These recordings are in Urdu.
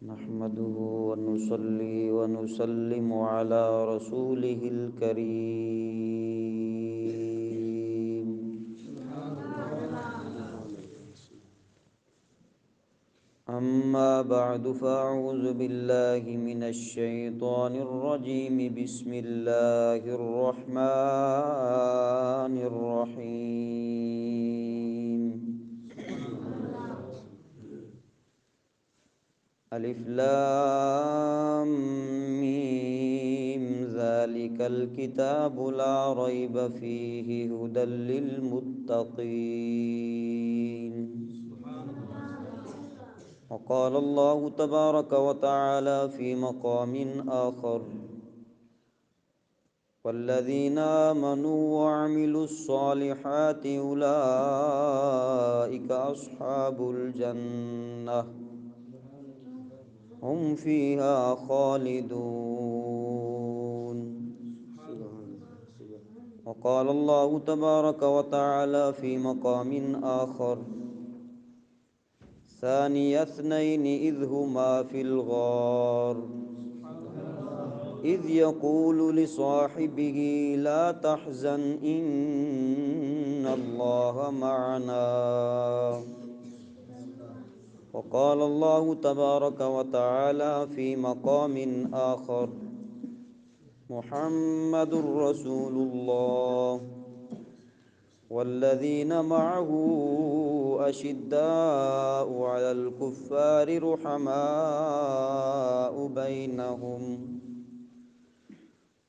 نحمده ونصلي ونسلم على رسوله الكريم. أما بعد فأعوذ بالله من الشيطان الرجيم. بسم الله الرحمن الرحيم. ألف لام ميم ذلك الكتاب لا ريب فيه هدى للمتقين. وقال الله تبارك وتعالى في مقام آخر: والذين آمنوا وعملوا الصالحات أولئك أصحاب الجنة هم فيها خالدون. وقال الله تبارك وتعالى في مقام آخر: ثاني اثنين إذ هما في الغار إذ يقول لصاحبه لا تحزن إن الله معنا. وقال الله تبارك وتعالى في مقام آخر: محمد رسول الله والذين معه أشداء على الكفار رحماء بينهم.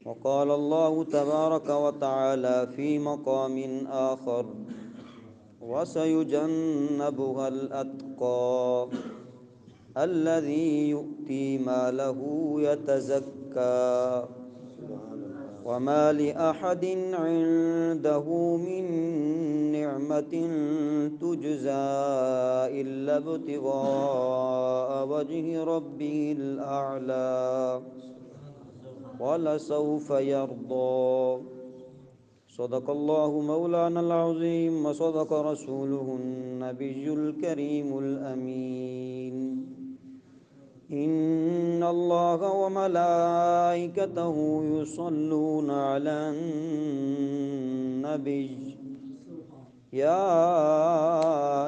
وقال الله تبارك وتعالى في مقام آخر: وسيجنبها الأتقى الذي يؤتي ماله يتزكى وما لأحد عنده من نعمة تجزى إلا ابتغاء وجه ربه الأعلى ولسوف يرضى. صدق الله مولانا العظيم وصدق رسوله النبي الكريم الأمين. إن الله وملائكته يصلون على النبي يا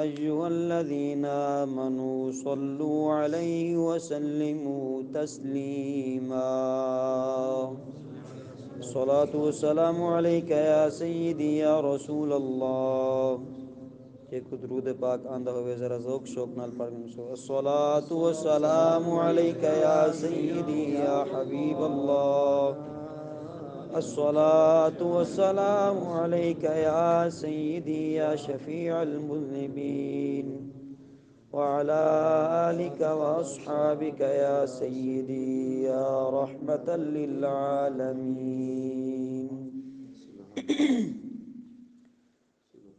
أيها الذين آمنوا صلوا عليه وسلموا تسليما. الصلاة والسلام عليك يا سيدي يا رسول اللہ. ایک درود پاک آندہ ہوئے ذرا ذوق شوق نال پڑھ میں سو الصلاة والسلام علیک یا سیدی یا حبیب اللہ. الصلاة والسلام علیک یا سیدی یا شفیع المذنبین وعلى آلك وأصحابك يا سيدي يا رحمة للعالمين.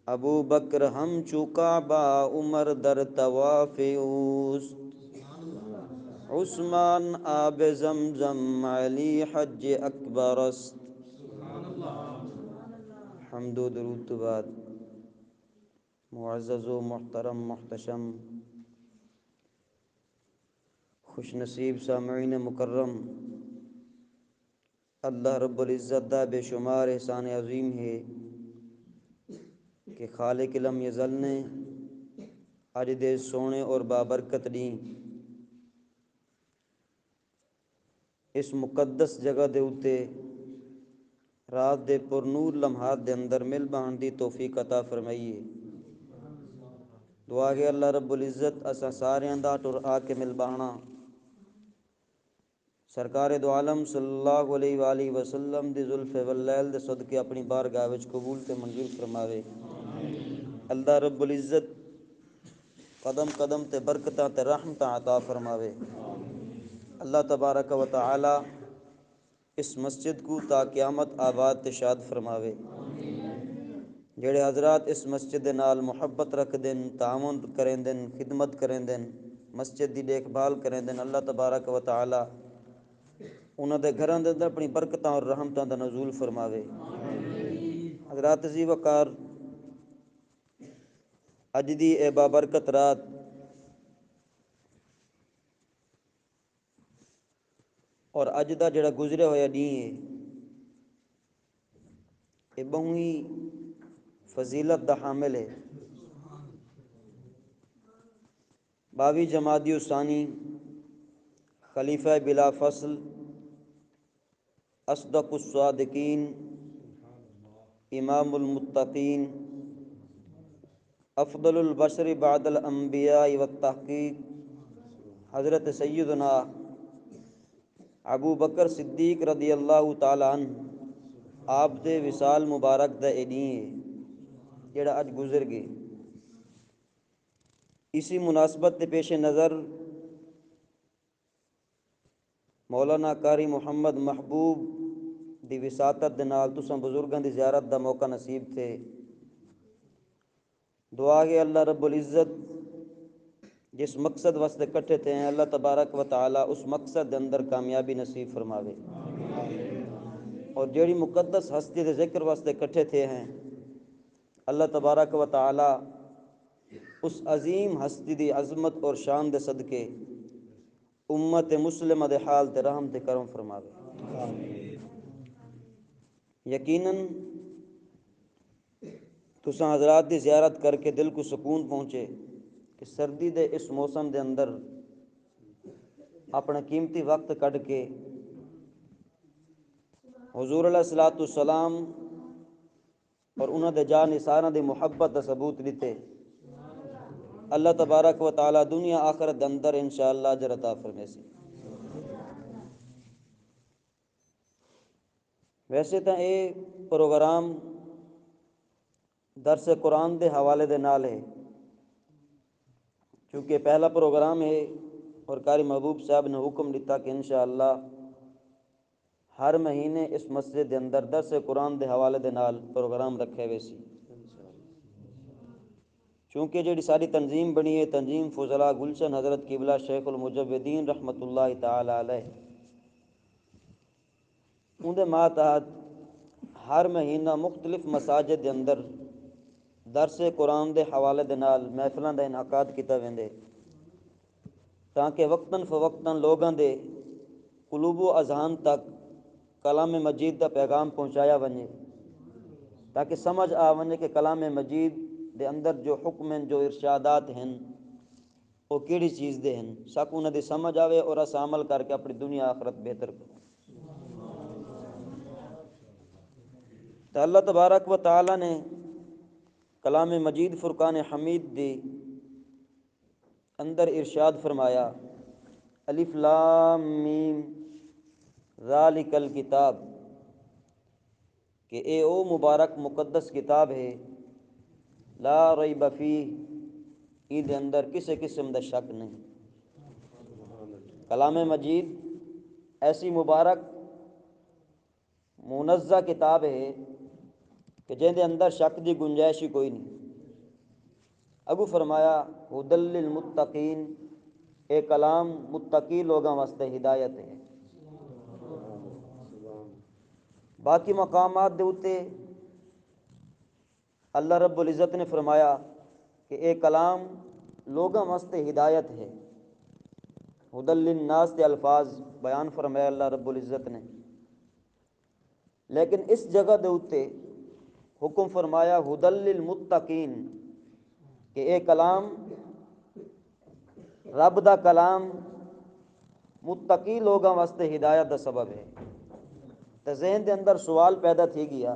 ابو بکر ہم چکا با عمر در طواف اوست عثمان آب زمزم علی حج اکبر است. حمد و درود تو بعد معزز و محترم محتشم خوش نصیب سامعین مکرم، اللہ رب العزت دا بے شمار احسان عظیم ہے کہ خالق لم یزل نے اج دے سونے اور بابرکت دیں اس مقدس جگہ دے اتے رات دے پر نور لمحات دے اندر مل بان دی توفیق عطا فرمائیے. دعا ہے اللہ رب العزت اسا سارے دا ٹر آ کے مل بانا سرکار دو عالم صلی اللہ علیہ وآلہ وسلم دی زلف واللیل دے صدقے اپنی بارگاہ وچ قبول تے منظور فرماوے. اللہ رب العزت قدم قدم تے برکتاں تے رحمتاں عطا فرماوے. اللہ تبارک و تعالی اس مسجد کو تا قیامت آباد تے شاد فرماوے. جڑے حضرات اس مسجد دے نال محبت رکھ دن، تعاون کریں دن، خدمت کریں دن، مسجد دی دیکھ بھال کریں دن، اللہ تبارک و تعالی انہاں دے گھراں دے اندر اپنی برکتاں اور رحمتاں دا نزول فرماوے. حضرات عزیز وقار، اج دی اے بابرکت رات اور اج دا جڑا گزریا ہویا دین ہے یہ بہت ہی فضیلت دا حامل ہے۔ 22 جمادی الثانی خلیفہ بلا فصل اصدق الصادقین امام المتقین افضل البشر بعد الانبیاء والتحقیق حضرت سیدنا ابو بکر صدیق رضی اللہ تعالی عنہ آپ دے وصال مبارک دا دین جڑا اج گزر گئے۔ اسی مناسبت کے پیش نظر مولانا قاری محمد محبوب دی وساطت دے نال تساں بزرگاں دی زیارت دا موقع نصیب تھے۔ دعا ہے اللہ رب العزت جس مقصد واسطے کٹھے تھے ہیں اللہ تبارک و تعالی اس مقصد دے اندر کامیابی نصیب فرماوے، اور جیڑی مقدس ہستی دے ذکر واسطے کٹھے تھے ہیں اللہ تبارک و تعالی اس عظیم ہستی دی عظمت اور شان دے صدقے امت مسلمہ دے حال تے رحم تے کرم فرماوے۔ یقیناً تساں حضرات دی زیارت کر کے دل کو سکون پہنچے کہ سردی دے اس موسم دے اندر اپنا قیمتی وقت کڈ کے حضور علیہ الصلوۃ والسلام اور انہاں دے جان نثاراں دی محبت دا ثبوت دیتے۔ اللہ تبارک و تعالی دنیا آخرت دے اندر انشاءاللہ اجر عطا فرمائے سی۔ ویسے تو یہ پروگرام درس قرآن دے حوالے دے نال ہے، چونکہ پہلا پروگرام ہے اور قاری محبوب صاحب نے حکم دیتا کہ انشاءاللہ ہر مہینے اس مسجد دے اندر درس قرآن دے حوالے دے نال پروگرام رکھے ہوئے سی۔ چونکہ جڑی ساری تنظیم بنی ہے تنظیم فضلاء گلشن حضرت قبلہ شیخ المجویدین رحمۃ اللہ تعالی علیہ، ان دے ماتحت ہر مہینہ مختلف مساجد دے اندر درس قرآن دے حوالے دے نال محفلاں دا انعقاد کیتا ویندے تاکہ وقتاً فوقتاً لوگاں دے قلوب و اذہان تک کلام مجید دا پیغام پہنچایا ونجے، تاکہ سمجھ آ ونجے کہ کلام مجید دے اندر جو حکم ہیں جو ارشادات ہیں وہ کیڑی چیز دے ہیں، سک انہاں دی سمجھ آوے اور اس عمل کر کے اپنی دنیا آخرت بہتر کرو۔ تو اللہ تبارک و تعالی نے کلام مجید فرقان حمید دی اندر ارشاد فرمایا الف لام میم ذالک الکتاب، کہ اے او مبارک مقدس کتاب ہے لا ریب فیہ، ای دے اندر کسی قسم دا شک نہیں۔ کلام مجید ایسی مبارک منزہ کتاب ہے کہ جن دے اندر شک دی گنجائش ہی کوئی نہیں۔ اگو فرمایا ھدی للمتقین، اے کلام متقی لوگاں واسطے ہدایت ہے۔ باقی مقامات دے اتے اللہ رب العزت نے فرمایا کہ اے کلام لوگاں واسطے ہدایت ہے۔ ھدی للناس دے الفاظ بیان فرمایا اللہ رب العزت نے، لیکن اس جگہ دے اتے حکم فرمایا ھدی للمتقین، کہ اے کلام رب دا کلام متقی لوگاں واسطے ہدایت دا سبب ہے۔ تو ذہن دے اندر سوال پیدا تھی گیا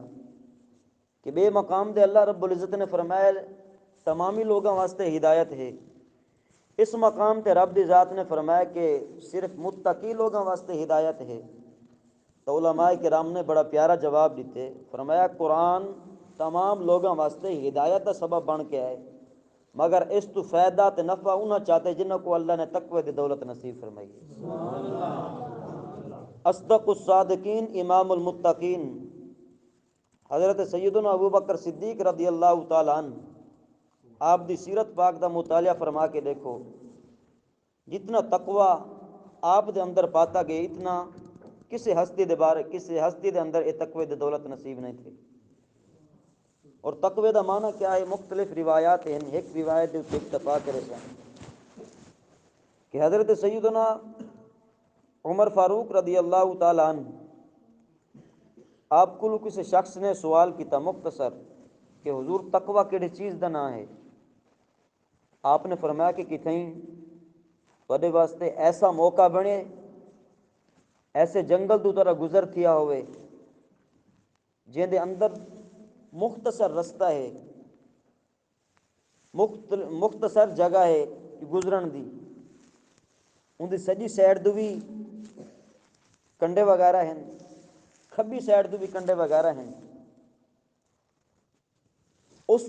کہ بے مقام دے اللہ رب العزت نے فرمایا تمامی لوگاں واسطے ہدایت ہے، اس مقام تے رب دی ذات نے فرمایا کہ صرف متقی لوگاں واسطے ہدایت ہے۔ تو علماء کرام نے بڑا پیارا جواب دیتے، فرمایا قرآن تمام لوگاں واسطے ہدایت دا سبب بن کے آئے، مگر اس تو فائدہ تے نفع انہاں چاہتے جنہوں کو اللہ نے تقوی دی دولت نصیب فرمائی۔ اصدق الصادقین امام المتقین حضرت سیدنا ابو بکر صدیق رضی اللہ تعالی عنہ، آپ دی سیرت پاک دا مطالعہ فرما کے دیکھو، جتنا تقوی آپ دے اندر پاتا گئے اتنا کسی ہستی دے اندر یہ تقوی دی دولت نصیب نہیں تھی۔ اور تقوی دا معنی کیا ہے؟ مختلف روایات ہیں، ایک روایت دے اکتفا کرے سن کہ حضرت سیدنا عمر فاروق رضی اللہ تعالیٰ عنہ آپ کو کسی شخص نے سوال کیا مختصر کہ حضور تقوی کہڑی چیز دا نام ہے؟ آپ نے فرمایا کہ کتھیں تواڈے واسطے ایسا موقع بنے، ایسے جنگل تو طرح گزر تھیا ہوئے جن دے اندر مختصر رستہ ہے، مختصر جگہ ہے گزرن دی، ان دی سجی سائڈ تو بھی کنڈے وغیرہ ہیں، کھبی سائڈ تو بھی کنڈے وغیرہ ہیں، اس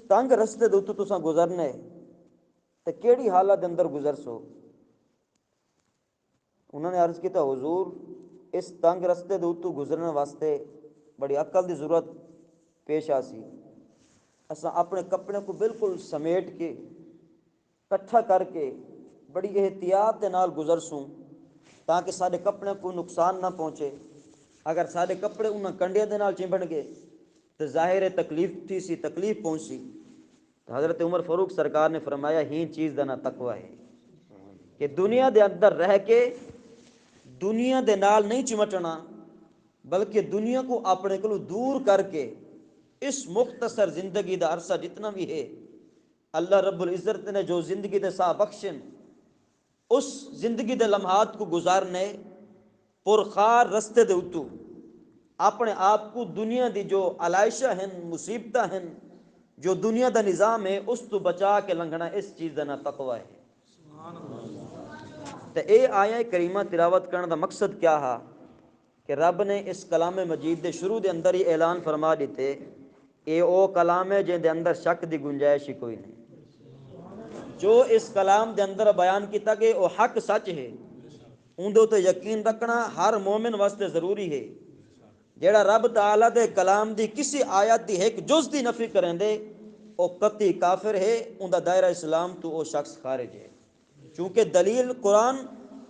تنگ رستے دے تو تساں گزرنا ہے تے کیڑی حالت اندر گزر سو؟ انہوں نے عرض کیتا حضور اس تنگ رستے دے تو گزرنے واسطے بڑی عقل دی ضرورت پیش آسی، اساں اپنے کپڑے کو بالکل سمیٹ کے کٹھا کر کے بڑی احتیاط دے نال گزر سوں تاکہ سارے کپڑے کو نقصان نہ پہنچے۔ اگر سارے کپڑے انہاں کنڈیاں دے نال چنبڑ گئے تو ظاہر ہے تکلیف تھی سی، تکلیف پہنچی۔ تو حضرت عمر فاروق سرکار نے فرمایا ہی چیز دا نا تقوی ہے کہ دنیا دے اندر رہ کے دنیا دے نال نہیں چمٹنا، بلکہ دنیا کو اپنے کو دور کر کے اس مختصر زندگی دا عرصہ جتنا بھی ہے اللہ رب العزت نے جو زندگی دے سا بخشن، اس زندگی دے لمحات کو گزارنے پرخار رستے دے اتو اپنے آپ کو دنیا دی جو علائشہ ہیں، مصیبتیں ہیں، جو دنیا دا نظام ہے اس تو بچا کے لنگھنا، اس چیز دا نا تقوی ہے۔ تو اے آیہ کریمہ تلاوت کرنے دا مقصد کیا ہے کہ رب نے اس کلام مجید دے شروع دے اندر ہی اعلان فرما دیتے اے او کلام ہے جن دے اندر شک دی گنجائش ہی کوئی نہیں، جو اس کلام دے اندر بیان کیتا کہ او حق سچ ہے اندے تے یقین رکھنا ہر مومن واسطے ضروری ہے۔ جیڑا رب تعالیٰ دے کلام دی کسی آیت دی ایک جز دی نفی کریں دے او قطعی کافر ہے، ان دا دائرہ اسلام تو او شخص خارج ہے، چونکہ دلیل قرآن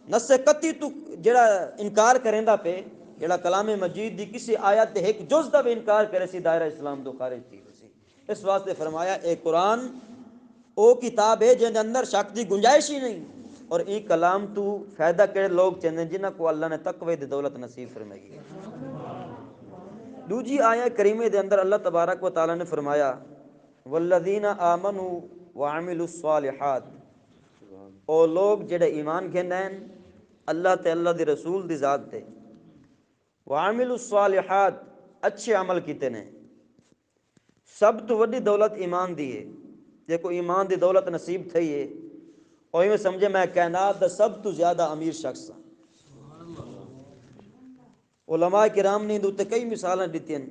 نص قطعی تو جیڑا انکار کریں دا پہ جیڑا کلام مجید دی کسی آیت دے ایک جز دا بھی انکار کرے سی دائرہ اسلام تو خارج تھی سی۔ اس واسطے فرمایا اے قرآن او کتاب ہے جن دے اندر شک دی گنجائش ہی نہیں، اور ای کلام تو فائدہ کہڑے لوگ چاہتے ہیں جنہ کو اللہ نے تقوی دی دولت نصیب فرمائی ہے۔ دوجی آیہ کریمہ دے اندر اللہ تبارک و تعالی نے فرمایا والذین آمنوا وعملوا الصالحات، او لوگ جڑے ایمان گھن ہیں اللہ تے اللہ دی رسول دی ذات تے، وعملوا الصالحات اچھے عمل کیتے نے۔ سب تو وڈی دولت ایمان دی ہے، جے کو ایمان دی دولت نصیب تھی ہے اور میں سمجھے میں کائنات دا سب تو زیادہ امیر شخص ہوں۔ علماء کرام نے دوتے کئی مثالیں دیتی ہیں،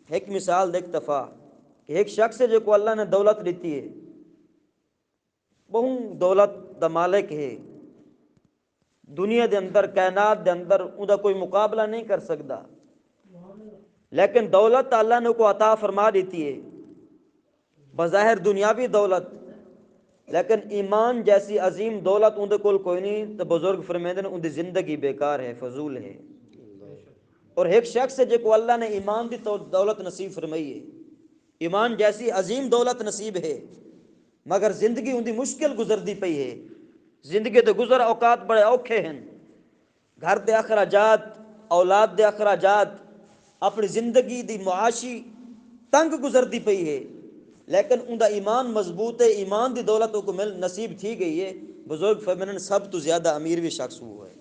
ایک مثال دیکھ دفعہ کہ ایک شخص ہے جو کو اللہ نے دولت دیتی ہے، بہت دولت دا مالک ہے، دنیا دے اندر کائنات دے اندر ان دا کوئی مقابلہ نہیں کر سکتا، لیکن دولت اللہ نے کو عطا فرما دیتی ہے، بظاہر دنیاوی دولت، لیکن ایمان جیسی عظیم دولت ان دے کول کوئی نہیں، تو بزرگ فرمیندے نے ان دی زندگی بیکار ہے، فضول ہے۔ اور ایک شخص ہے جے کو اللہ نے ایمان دی دولت نصیب فرمائی ہے، ایمان جیسی عظیم دولت نصیب ہے، مگر زندگی ان دی مشکل گزردی پئی ہے، زندگی دے گزر اوقات بڑے اوکھے ہیں، گھر دے اخراجات، اولاد دے اخراجات، اپنی زندگی دی معاشی تنگ گزردی پئی ہے، لیکن ان دا ایمان مضبوط ہے، ایمان دی دولت کو مل نصیب تھی گئی ہے۔ بزرگ فرمانے سب تو زیادہ امیر بھی شخص ہوا ہے،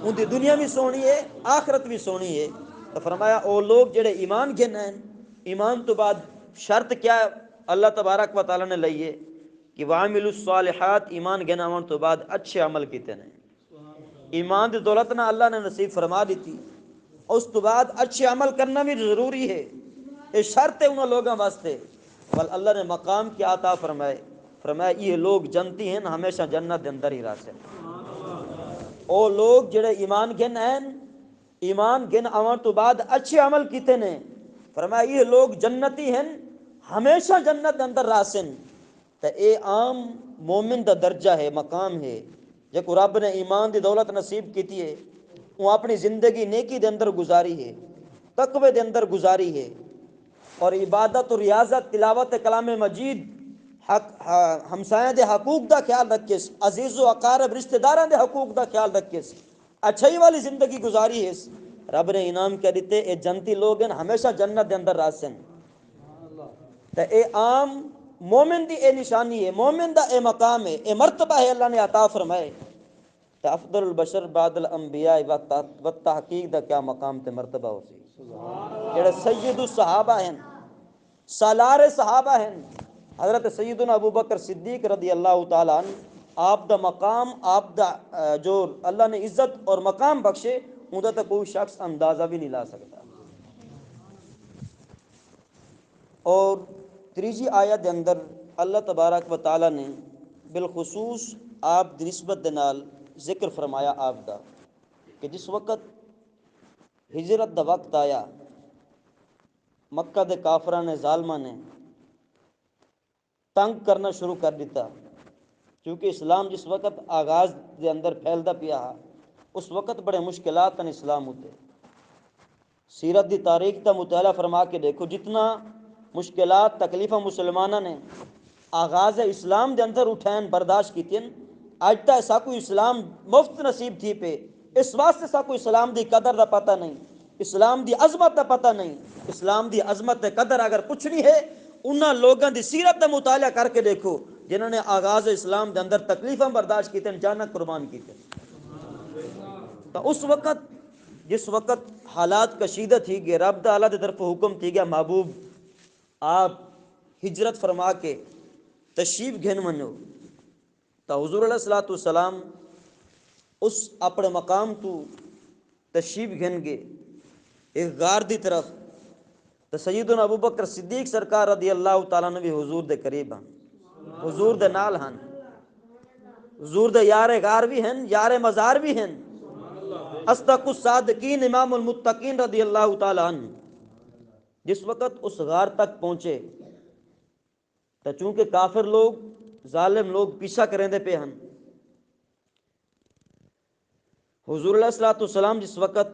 ان دی دنیا بھی سونی ہے، آخرت بھی سونی ہے۔ تو فرمایا او لوگ جڑے ایمان گھن ہیں، ایمان تو بعد شرط کیا اللہ تبارک و تعالی نے لئیے کہ وعملوا الصالحات، ایمان گھن آن تو بعد اچھے عمل کیتے ہیں، ایمان دی دولت نہ اللہ نے نصیب فرما دیتی، اس تو بعد اچھے عمل کرنا بھی ضروری ہے، یہ شرط ہے انہوں لوگوں واسطے۔ بل اللہ نے مقام کیا عطا فرمائے، فرمایا یہ لوگ جنتی ہیں ہمیشہ جنت دے اندر ہی راسے، او لوگ جڑے ایمان گھن ہیں، ایمان گھن آن تو بعد اچھے عمل کیتے ہیں، فرمایا یہ لوگ جنتی ہیں ہمیشہ جنت دے اندر راسن۔ تو اے عام مومن دا درجہ ہے، مقام ہے، جے کو رب نے ایمان دی دولت نصیب کیتی ہے، وہ اپنی زندگی نیکی دے اندر گزاری ہے، تقوی دے اندر گزاری ہے، اور عبادت و ریاضت تلاوت کلام مجید، ہمسایہ دے حقوق دا خیال رکھیس، عزیز و اقارب رشتہ داراں دے حقوق دا خیال رکھیس، اچھائی والی زندگی گزاری ہے، رب نے انعام کیا دیتے، اے جنتی لوگ ہیں ہمیشہ جنت دے اندر راسن تے اے عام مومن دی اے نشانی ہے، مومن دا اے مقام ہے، اے مرتبہ ہے اللہ نے عطا فرمائے تے افضل البشر بعد الانبیاء و تحقیق دا کیا مقام تے مرتبہ ہو سی جڑے سید الصحابہ ہیں، سالار صحابہ ہیں، حضرت سیدنا ابو بکر صدیق رضی اللہ تعالیٰ عنہ، آپ دا مقام، آپ دا جو اللہ نے عزت اور مقام بخشے اندر تک کوئی شخص اندازہ بھی نہیں لا سکتا۔ اور تیجی آیت دے اندر اللہ تبارک و تعالیٰ نے بالخصوص آپ دی نسبت دے نال ذکر فرمایا آپ دا کہ جس وقت ہجرت دا وقت آیا، مکہ دے کافراں نے، ظالماں نے تنگ کرنا شروع کر دیتا، کیونکہ اسلام جس وقت آغاز دے اندر پھیلدا پیا اس وقت بڑے مشکلات تن اسلام ہوتے۔ سیرت دی تاریخ کا مطالعہ فرما کے دیکھو، جتنا مشکلات تکلیفہ مسلمانہ نے آغاز اسلام دے اندر اٹھائیں برداشت کیتیں، اج تک سا کوئی اسلام مفت نصیب تھی پہ، اس واسطے سا کوئی اسلام دی قدر دا پتہ نہیں، اسلام دی عظمت دا پتہ نہیں۔ اسلام دی عظمت دے قدر اگر پوچھنی ہے انہاں لوگاں دی سیرت دا مطالعہ کر کے دیکھو جنہوں نے آغاز اسلام دے اندر تکلیفاں برداشت کیتیں، جاناں قربان کیتیں۔ تو اس وقت جس وقت حالات کشیدہ تھی گئے، رب تعالیٰ دے طرف حکم تھی گیا محبوب آپ ہجرت فرما کے تشریف گھن منو، تو حضور علیہ الصلوۃ والسلام اس اپنے مقام تو تشریف گھن گے ایک غار دی طرف، تو سیدنا ابو بکر صدیق سرکار رضی اللہ تعالیٰ نے بھی حضور دے قریب ہیں، حضور دے نال ہیں، حضور دے یار غار بھی ہیں، یار مزار بھی ہیں، اصدق الصادقین امام المتقین رضی اللہ تعالیٰ عنہ۔ جس وقت اس غار تک پہنچے تو چونکہ کافر لوگ، ظالم لوگ پیچھا کریں دے پہ ہن، حضور علیہ الصلوۃ والسلام جس وقت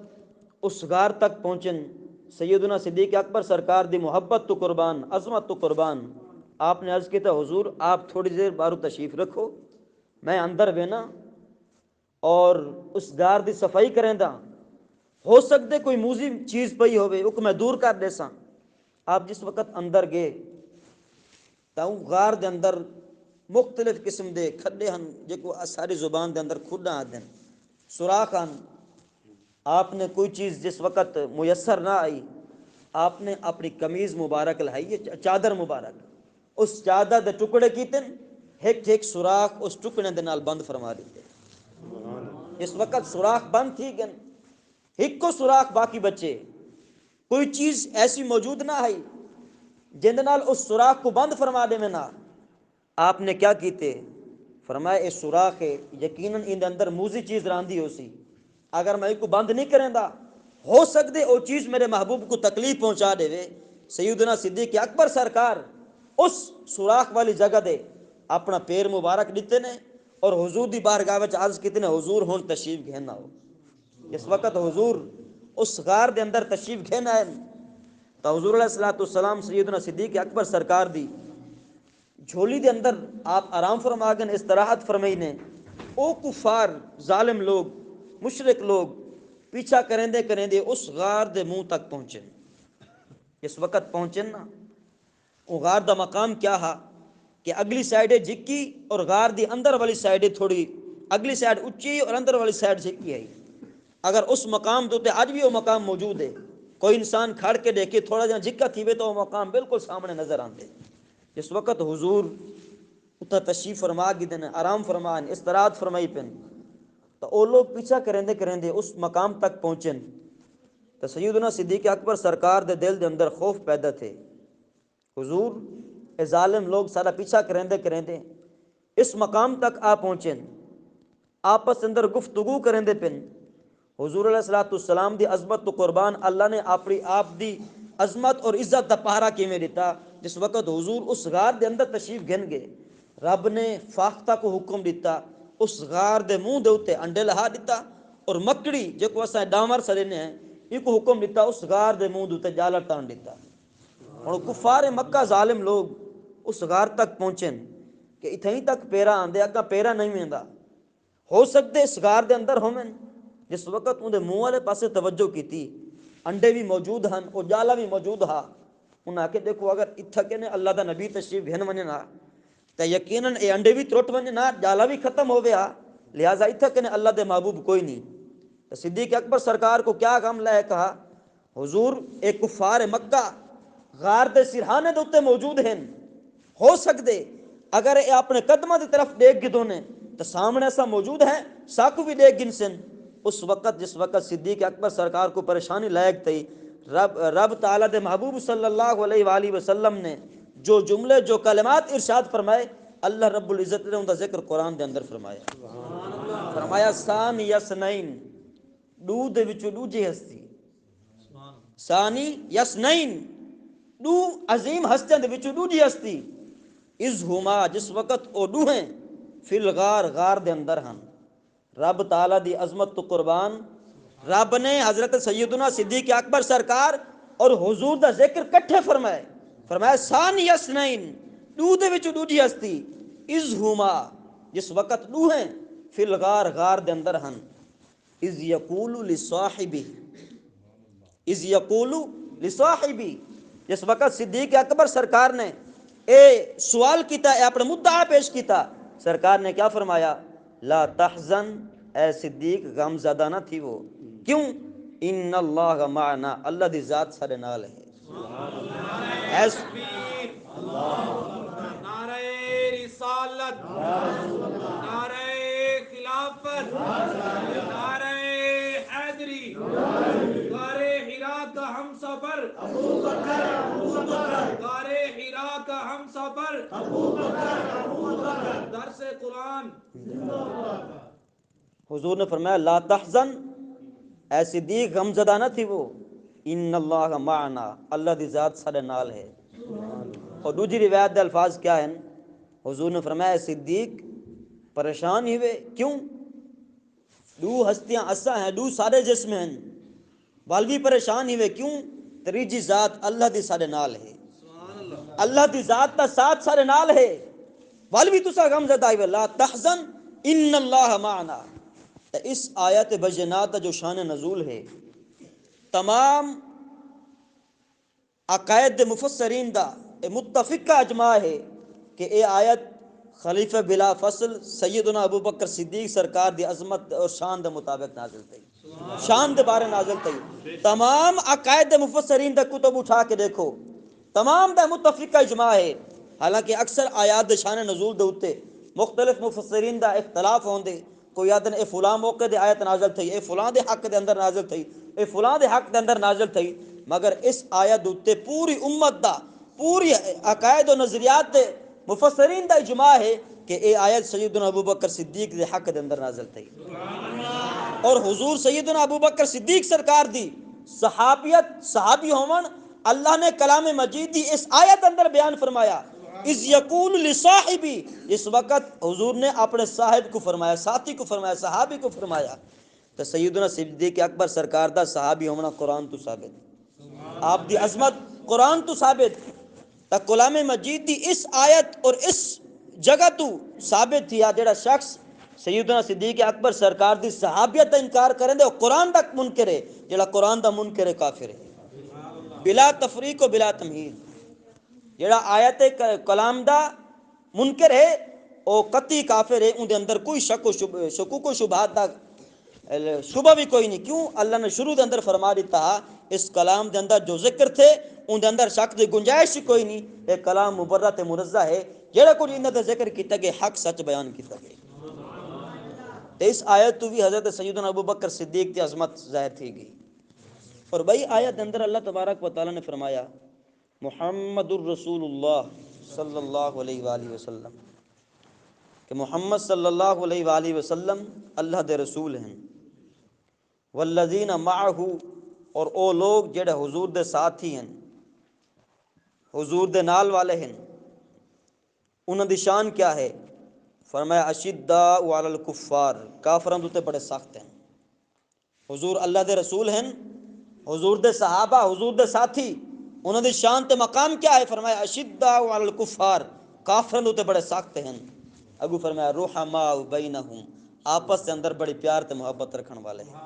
اس غار تک پہنچن، سیدنا صدیق اکبر سرکار دی محبت تو قربان، عظمت تو قربان، آپ نے عرض کیا حضور آپ تھوڑی دیر بارو تشریف رکھو، میں اندر بینا اور اس غار دی صفائی کریں دا، ہو سکتے کوئی موزی چیز پئی ہوئے وہ میں دور کر دے ساں۔ آپ جس وقت اندر گئے تو غار دے اندر مختلف قسم دے کھڈے ہن، جے کو ساری زبان دے اندر کھڈاں آدھیں، سوراخ ہن۔ آپ نے کوئی چیز جس وقت میسر نہ آئی، آپ نے اپنی قمیض مبارک لائی، چادر مبارک، اس چادر دے ٹکڑے کیتن، ایک ایک سوراخ اس ٹکڑے دے نال بند فرما دیتے۔ اس وقت سوراخ بند تھی گن، ایک کو سوراخ باقی بچے، کوئی چیز ایسی موجود نہ آئی جن نال اس سوراخ کو بند فرما دے میں نہ۔ آپ نے کیا کیتے؟ فرمایا اے سوراخ ہے، یقیناً ان اندر موزی چیز راندی ہو سی، اگر میں کو بند نہیں کریں دا ہو سکتے او چیز میرے محبوب کو تکلیف پہنچا دے وے۔ سیدنا صدیق اکبر سرکار اس سوراخ والی جگہ دے اپنا پیر مبارک دیتے نے اور حضور دی بارگاہ وچ عرض کیتے نے حضور ہون تشریف گھن آؤ۔ اس وقت حضور اس غار دے اندر تشریف گھن آئے تو حضور علیہ الصلوۃ والسلام سیدنا صدیق اکبر سرکار دی جھولی دے اندر آپ آرام فرما گن، استراحت فرمائی نے۔ او کفار، ظالم لوگ، مشرک لوگ پیچھا کریں دے اس غار دے منہ تک پہنچے۔ اس وقت پہنچن نا وہ غار دا مقام کیا ہا کہ اگلی سائڈے جھکی اور غار دی اندر والی سائڈے تھوڑی، اگلی سائڈ اچھی اور اندر والی سائڈ جھکی ہے۔ اگر اس مقام دوتے آج بھی وہ مقام موجود ہے، کوئی انسان کھڑ کے دیکھے تھوڑا جہاں جھکا تھی تو وہ مقام بالکل سامنے نظر آتے۔ اس وقت حضور اتنا تشریف فرما گی دن، آرام فرمائیں، استراحت فرمائی پن، تو وہ لوگ پیچھا کریں دے اس مقام تک پہنچن تو سیدنا صدیق اکبر سرکار دے دل دے اندر خوف پیدا تھے، حضور اے ظالم لوگ سارا پیچھا کریں دے اس مقام تک آ پہنچن، آپس اندر گفتگو کریں دے پن۔ حضور علیہ الصلوۃ والسلام دی عظمت تو قربان، اللہ نے اپنی آپ دی عظمت اور عزت دا پہرا کیویں دیتا۔ جس وقت حضور اس غار دے اندر تشریف گھن گئے، رب نے فاختہ کو حکم دیتا، اس غار دے منہ دے اوتے انڈے لہا دیتا اور مکڑی جو کو اساں ڈامر سلینے ہیں یہ کو حکم دیتا اس غار دے منہ دے اوتے جالا ٹان دیتا۔ اور کفار مکہ ظالم لوگ اس غار تک پہنچن کہ اتھیں تک پیرا آندے، اگا پیرا نہیں ویندا، ہو سکتے اس غار دے اندر ہومن جس وقت اندر منہ والے پاسے توجہ کی تھی انڈے بھی موجود ہیں اور جالا بھی موجود ہا انہیں آ کے دیکھو اگر اتھا کے نے اللہ دا نبی تشریف گھن ونجے نا تو یقیناً اے انڈے بھی ترٹ ونجے نا جالا بھی ختم ہو گیا لہٰذا اتھا کے نے اللہ دے محبوب کوئی نہیں تو صدیق اکبر سرکار کو کیا غم لائے کہا حضور ایک کفار مکہ غار دے سرحانے دے اتے موجود ہیں ہو سکتے اگر اے اپنے قدمہ دی طرف دیکھ گدوں نے تو سامنے ایسا موجود ہے ساکو بھی دیکھ گن سن اس وقت جس وقت صدیق اکبر سرکار کو پریشانی لائق تھی رب تعالیٰ دے محبوب صلی اللہ علیہ وآلہ وسلم نے جو جملے جو کلمات ارشاد فرمائے اللہ رب العزت نے ان کا ذکر قرآن دے اندر فرمایا ثانی یسنین دو دے وچوں دوجی ہستی ثانی یسنین دو عظیم ہستیاں دے وچوں دوجی ہستی از ہما جس وقت او دو ہیں فی الغار غار دے اندر ہن رب تعالیٰ دی عظمت تو قربان رب نے حضرت سیدنا صدیق اکبر سرکار اور حضور دا ذکر کٹھے فرمایا ثانی یسنین دو دے وچوں دوجی ہستی از ہما جس وقت دو ہیں فی الغار غار دے اندر ہن از یقول لصاحبی جس وقت صدیق اکبر سرکار نے اے سوال کیتا اے اپنا مدعا پیش کیتا سرکار نے کیا فرمایا لا تحزن اے صدیق غم زدہ نہ تھی وہ کیوں ان اللہ معنا اللہ دی ذات سارے نال ہے نعرہ رسالت نعرہ خلافت نعرہ حیدری غار حرا کا ہم سفر غار حرا کا ہم سفر درس قرآن حضور نے فرمایا لا تحزن اے صدیق غم زدہ نہ تھی وہ ان اللہ معنا اللہ دی ذات سارے نال ہے اور دوسری روایت دے الفاظ کیا ہیں حضور نے فرمایا اے صدیق پریشان ہی ہوئے کیوں دو ہستیاں اسا ہیں دو سارے جسم ہیں والوی پریشان ہی ہوئے کیوں تریجی ذات اللہ دی سارے نال ہے اللہ دی ذات دا ساتھ سارے نال ہے والوی تسا غم زدہ ہوئے لا تحزن ان اللہ معنا اس آیت بجنات جو شان نزول ہے تمام عقائد مفسرین دا متفقہ اجماع ہے کہ اے آیت خلیفہ بلا فصل سیدنا ابو بکر صدیق سرکار دی عظمت اور شان دے مطابق نازل تھی شان دے بارے نازل تھی تمام عقائد مفسرین دا کتب اٹھا کے دیکھو تمام دا متفقہ اجماع ہے حالانکہ اکثر آیات دے شان نزول دے اتے مختلف مفسرین دا اختلاف ہوندے کوئی آدن اے فلاں موقع دے آیت نازل تھی اے فلاں دے حق دے اندر نازل تھی اے فلاں دے حق دے اندر نازل تھی مگر اس آیت دوتے پوری امت دا پوری عقائد و نظریات دے مفسرین دا اجماع ہے کہ اے آیت سیدنا ابو بکر صدیق دے حق دے اندر نازل تھی اور حضور سیدنا ابو بکر صدیق سرکار دی صحابیت صحابی ہومن اللہ نے کلام مجید دی اس آیت اندر بیان فرمایا از یقول لصاحبی اس وقت حضور نے اپنے صاحب کو فرمایا ساتھی کو فرمایا صحابی کو فرمایا تو سیدنا صدیق اکبر سرکار دا صحابی ہونا قرآن تو ثابت آپ دی عظمت قرآن تو ثابت تا کلام مجید دی اس آیت اور اس جگہ تو ثابت تھی جڑا شخص سیدنا صدیق اکبر سرکار دی صحابیت دا انکار کریں دے اور قرآن دا منکر ہے جڑا قرآن دا منکر ہے کافر ہے بلا تفریق و بلا تمہید جڑا آیت کلام دا منکر ہے او قطعی کافر ہے ان دے اندر کوئی شکوک و شبہات دا شبہ بھی کوئی نہیں کیوں اللہ نے شروع دے اندر فرما دیتا اس کلام دے اندر جو ذکر تھے ان دے اندر شک دی گنجائش کوئی نہیں یہ کلام مبرہ تے منزہ ہے جڑا کچھ ان دے ذکر کیتا گئے حق سچ بیان کیتا گئے تو اس آیت تو بھی حضرت سیدنا ابو بکر صدیق کی عظمت ظاہر تھی گئی اور بھائی آیت اندر اللہ تبارک و تعالی نے فرمایا محمد الرسول اللہ صلی اللہ علیہ وآلہ وسلم کہ محمد صلی اللہ علیہ وآلہ وسلم اللہ دے رسول ہیں والذین معہ اور او لوگ جڑے حضور دے ساتھی ہیں حضور دے نال والے ہیں انہاں دی شان کیا ہے فرمایا اشداء علی الکفار کافراں دے بڑے سخت ہیں حضور اللہ دے رسول ہیں حضور دے صحابہ حضور دے ساتھی انہاں دی شان تے مقام کیا ہے فرمایا اشداء علی الکفار کافراں دے بڑے سخت ہیں اگو فرمایا رحماء بینہم آپس کے اندر بڑی پیار تے محبت رکھن والے ہیں۔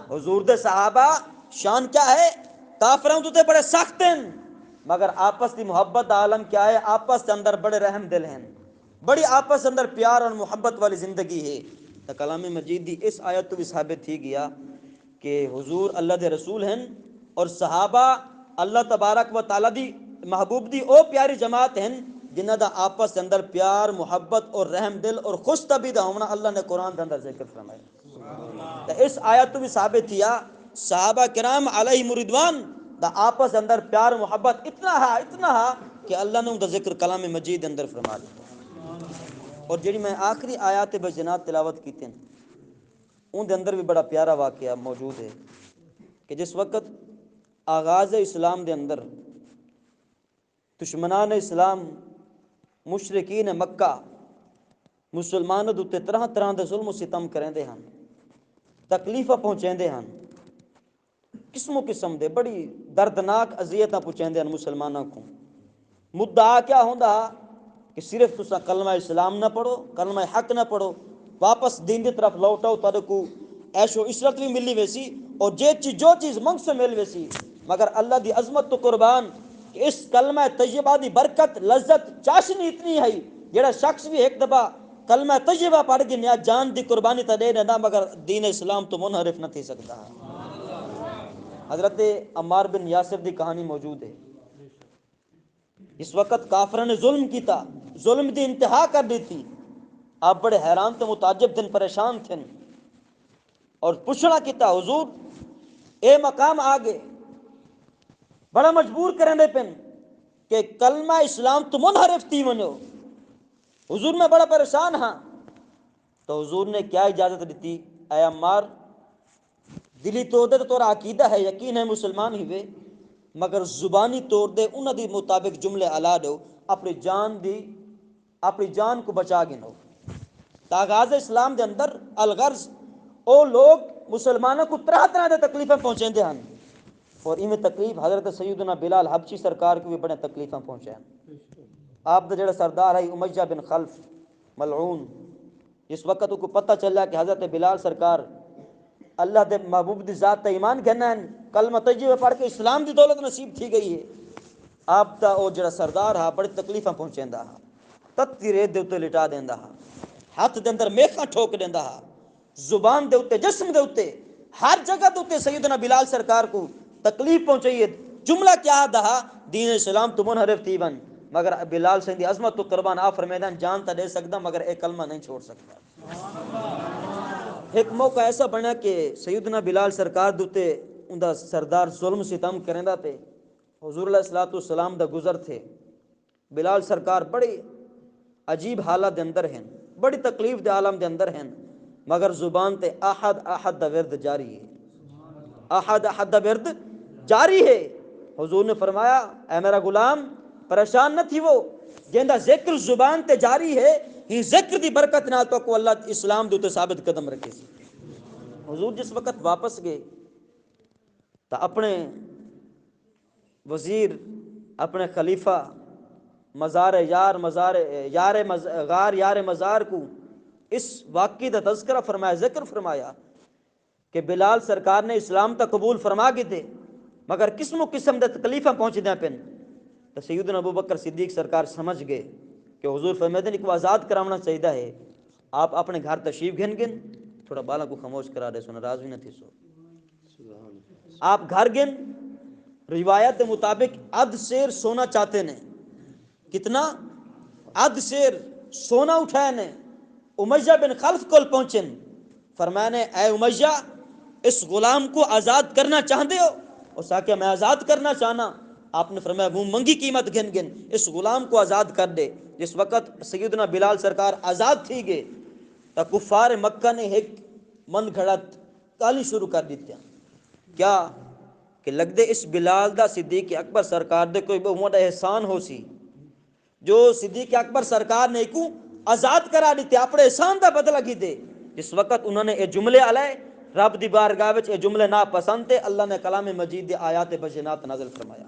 حضور دے صحابہ شان کیا ہے؟ کافراں تو تے بڑے سخت ہیں، مگر آپس کی محبت دا عالم کیا ہے؟ آپس کے اندر بڑے رحم دل ہیں، بڑی آپس اندر پیار اور محبت والی زندگی ہے۔ تو کلام مجید دی اس آیت تو بھی ثابت تھی گیا کہ حضور اللہ دے رسول ہیں اور صحابہ اللہ تبارک و تعالیٰ دی محبوب دی او پیاری جماعت ہیں جنہ دا آپس کے اندر پیار محبت اور رحم دل اور خوش طبیعت ہونا اللہ نے قرآن کے اندر ذکر فرمایا۔ تو اس آیت تو بھی ثابت تھیا صحابہ کرام علیہ رضوان دا آپس اندر پیار محبت اتنا ہا کہ اللہ نے ان کا ذکر کلام مجید اندر فرما دیا۔ اور جڑی میں آخری آیات بجنات تلاوت کی تھیں ان دے اندر بھی بڑا پیارا واقعہ موجود ہے کہ جس وقت آغاز اسلام دے اندر دشمنان اسلام مشرکین مکہ مسلمانوں دے طرح طرح دے ظلم و ستم کریندے ہن، تکلیفاں پہنچیندے ہن، قسم و قسم دے بڑی دردناک اذیتاں پہنچیندے ہن مسلمانوں کو۔ مدعا کیا ہوندا کہ صرف تسا کلمہ اسلام نہ پڑھو، کلمہ حق نہ پڑھو، واپس دین دی طرف لوٹو تاں کو عیش و عشرت بھی ملی ویسی اور جو چیز منگ سے مل ویسی، مگر اللہ دی عظمت تو قربان کہ اس کلمہ طیبہ دی برکت لذت چاشنی اتنی ہے جڑا شخص بھی ایک دفعہ کلمہ طیبہ پڑھ کے نیا جان دی قربانی تا دے نہ مگر دین اسلام تو منحرف نہ تھی سکتا۔ حضرت عمار بن یاسر دی کہانی موجود ہے۔ اس وقت کافروں نے ظلم کیتا، ظلم دی انتہا کر دی تھی، آپ بڑے حیران تھے، متعجب تھے، پریشان تھے اور پوچھنا کیتا حضور اے مقام آگے بڑا مجبور کرنے پن کہ کلمہ اسلام تو منحرف تھی ونو۔ حضور میں بڑا پریشان ہاں، تو حضور نے کیا اجازت دیتی؟ اے عمار دلی طور دے تو تورا عقیدہ ہے، یقین ہے مسلمان ہی وے، مگر زبانی طور دے انہاں دی مطابق جملے الا دو، اپنی جان کو بچا گنو۔ آغاز اسلام دے اندر الغرض او لوگ مسلمانوں کو طرح طرح دے تکلیفیں پہنچیندے ہیں اور ان میں تکلیف حضرت سیدنا بلال حبشی سرکار کو بھی بڑے تکلیفیں پہنچے ہیں۔ آپ دا جڑا سردار ہے امیہ بن خلف ملعون، اس وقت کو پتہ چلا کہ حضرت بلال سرکار اللہ دے محبوب دی ذات تے ایمان کہنا ہے، کلمہ طیبہ پڑھ کے اسلام دی دولت نصیب تھی گئی ہے۔ آپ دا او جڑا سردار ہا بڑی تکلیفاں پہنچیندا ہا، تتی ریت دے اوتے لٹا دیندا ہا، ہاتھ دے اندر میخاں ٹھوک دیندا ہا، زبان دے اوتے جسم دے اوتے ہر جگہ دے اوتے سیدنا بلال سرکار کو تکلیف پہنچائی ہے۔ جملہ کیا دہا دین اسلام تو منحرف تھی ون، مگر بلال سے دی عظمت تو قربان آ فرمیدان جان تا دے سکتا مگر ایک کلمہ نہیں چھوڑ سکتا۔ ایک موقع ایسا بنا کہ سیدنا بلال سرکار دوتے ان دا سردار ظلم ستم کرندا تے حضور علیہ الصلوۃ والسلام دا گزر تھے، بلال سرکار بڑی عجیب حالت دے اندر ہیں، بڑی تکلیف دے عالم دے اندر ہیں، مگر زبان تے احد احد دا ورد جاری ہے، احد احد دا ورد جاری ہے۔ حضور نے فرمایا اے میرا غلام پریشان نہ تھی، وہ جندہ ذکر زبان تے جاری ہے ہی ذکر دی برکت نال تو کو اللہ اسلام دوتے ثابت قدم رکھے سی۔ حضور جس وقت واپس گئے تو اپنے وزیر اپنے خلیفہ غار یار مزار کو اس واقعی دا تذکرہ فرمایا، ذکر فرمایا کہ بلال سرکار نے اسلام تا قبول فرما کے دے مگر قسم و قسم دے تکلیفاں پہنچ دیں پن۔ تو سیدنا ابو بکر صدیق سرکار سمجھ گئے کہ حضور فرمیدن کو آزاد کرانا چاہیے ہے، آپ اپنے گھر تشریف گھن تھوڑا بالا کو خاموش کرا دے سو، ناراض بھی نہ تھی سو، آپ گھر گن روایت کے مطابق ادھ سیر سونا چاہتے نے، کتنا؟ ادھ سیر سونا اٹھائے نے، امیہ بن خلف کول پہنچن، فرمایا نے اے امیہ اس غلام کو آزاد کرنا چاہتے ہو؟ اس آکے میں آزاد کرنا چاہنا۔ آپ نے فرمایا وہ منگی قیمت گن گن اس غلام کو آزاد کر دے۔ جس وقت سیدنا بلال سرکار آزاد تھی گئے تو کفار مکہ نے ایک من گھڑت کالی شروع کر دیتے ہیں، کیا کہ لگ دے اس بلال دا صدیق اکبر سرکار دے کوئی بہت احسان ہو سی جو صدیق اکبر سرکار نے کو آزاد کرا دیتے اپنے احسان دا بدلہ کی دے۔ جس وقت انہوں نے یہ جملے علیہ رب دی بارگاہ وچ یہ جملے ناپسند تھے، اللہ نے کلام مجید دی آیات بجنات نازل فرمایا،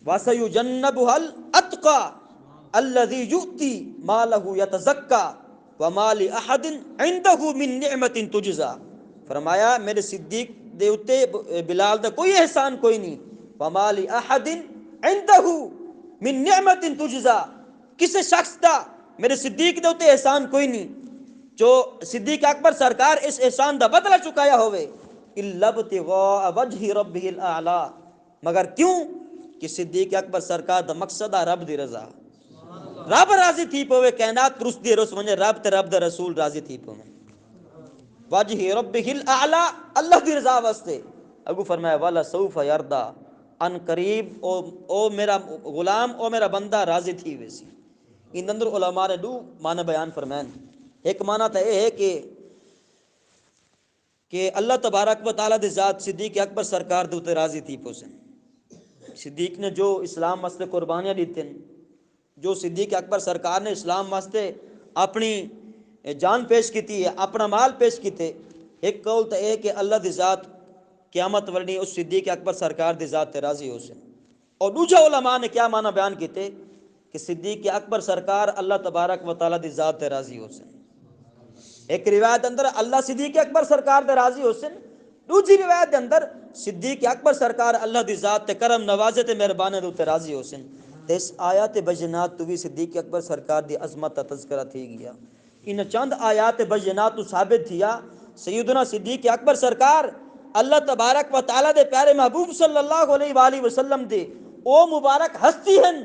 وَسَيُجَنَّبُهَا الْأَتْقَى الذی یؤتی مالہ یتزکا وما لأحد عنده من نعمت تجزا، فرمایا میرے صدیق دے اتے بلال دا کوئی احسان کوئی نہیں، وما لأحد عنده من نعمت تجزا، کسی شخص دا میرے صدیق دے اتے احسان کوئی نہیں جو صدیق اکبر سرکار اس احسان دا بدلہ چکایا ہوئے، الا ابتغاء وجہ ربہ الاعلی، مگر کیوں کہ صدیق اکبر سرکار دا مقصد ہے رب دی رضا، رب راضی تھی پوے کائنات درست دی رس ونجے رب تے رب دا رسول راضی تھی پوے، وجہ ربہ الاعلی، اللہ دی رضا واسطے، اگو فرمایا والا سوف یردا، ان قریب او میرا غلام او میرا بندہ راضی تھی ویسی۔ ان اندر علماء نے دو معنی بیان فرمائن، ایک معنی تو یہ ہے کہ اللہ تبارک و تعالیٰ دی ذات صدیق اکبر سرکار دے راضی تھی پوسن، صدیق نے جو اسلام واسطے قربانیاں دیتے ہیں، جو صدیق اکبر سرکار نے اسلام واسطے اپنی جان پیش کی تھی، اپنا مال پیش کیتے، ایک قول تو یہ کہ اللہ دی ذات قیامت ورنی اس صدیق اکبر سرکار دی ذات تے راضی ہو سن، اور دوجا علماء نے کیا معنی بیان کیتے کہ صدیق اکبر سرکار اللہ تبارک و تعالیٰ دی ذات تے راضی ہو سن۔ ایک روایت اندر اللہ صدیق اکبر سرکار تے راضی ہو سن، دوسری روایت دے اندر صدیق اکبر سرکار اللہ دی ذات تے کرم نوازے تے مہربانی دے تے راضی ہو سن۔ تے اس آیات بینات تو بھی صدیق اکبر سرکار دی عظمت کا تذکرہ تھی گیا۔ ان چند آیات بینات تو ثابت تھیا سیدنا صدیق اکبر سرکار اللہ تبارک و تعالیٰ دے پیارے محبوب صلی اللہ علیہ وآلہ وسلم دے او مبارک ہستی ہیں،